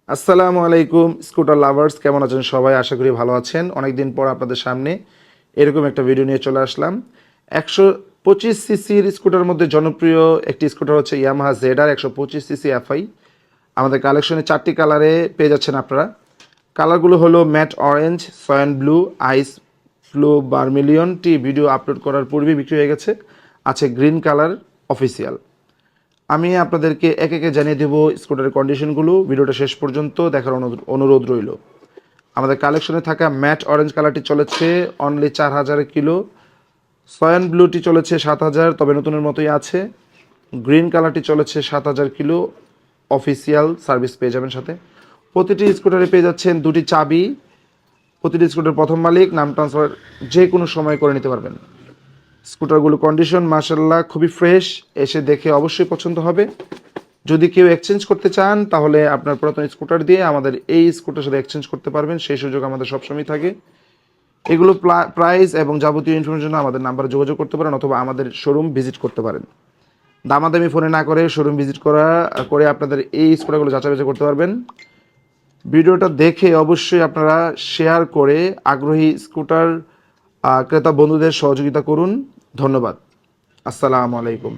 আসসালামু আলাইকুম scooter lovers, কেমন আছেন সবাই? আশা করি ভালো আছেন। অনেকদিন পর আপনাদের সামনে এরকম একটা ভিডিও নিয়ে চলে আসলাম। 125 সিসির স্কুটারের মধ্যে জনপ্রিয় একটি স্কুটার হচ্ছে ইয়ামাহা জেডআর 125 সিসি এফআই। আমাদের কালেকশনে 4টি কালারে পেয়ে যাচ্ছেন আপনারা। কালারগুলো হলো ম্যাট অরেঞ্জ, সয়ান ব্লু, আইস ব্লু, বার্মিলিয়ন। টি ভিডিও আপলোড করার পূর্বেই বিক্রি হয়ে গেছে। আছে গ্রিন কালার অফিসিয়াল। আমি আপনাদেরকে একে একে জানিয়ে দেবো স্কুটারের কন্ডিশনগুলো। ভিডিওটা শেষ পর্যন্ত দেখার অনুরোধ রইল। আমাদের কালেকশনে থাকা ম্যাট অরেঞ্জ কালারটি চলেছে অনলি 4,000 কিলো। সয়ান ব্লুটি চলেছে 7,000, তবে নতুনের মতোই আছে। গ্রিন কালারটি চলেছে 7,000 কিলো। অফিসিয়াল সার্ভিস পেয়ে যাবেন সাথে। প্রতিটি স্কুটারে পেয়ে যাচ্ছেন 2টি চাবি। প্রতিটি স্কুটার প্রথম মালিক নাম ট্রান্সফার যে কোনো সময় করে নিতে পারবেন। স্কুটারগুলো কন্ডিশন মাশাআল্লাহ খুবই ফ্রেশ, এসে দেখে অবশ্যই পছন্দ হবে। যদি কেউ এক্সচেঞ্জ করতে চান তাহলে আপনার পুরাতন স্কুটার দিয়ে আমাদের এই স্কুটার সাথে এক্সচেঞ্জ করতে পারবেন, সেই সুযোগ আমাদের সবসময় থাকে। এগুলো প্রাইস এবং যাবতীয় ইনফরমেশন আমাদের নাম্বারে যোগাযোগ করতে পারেন অথবা আমাদের শোরুম ভিজিট করতে পারেন। দামাদামি ফোনে না করে শোরুম ভিজিট করে আপনাদের এই স্কুটারগুলো যাচাই বাছাই করতে পারবেন। ভিডিওটা দেখে অবশ্যই আপনারা শেয়ার করে আগ্রহী স্কুটার ক্রেতা বন্ধুদের সহযোগিতা করুন। ধন্যবাদ। আসসালামু আলাইকুম।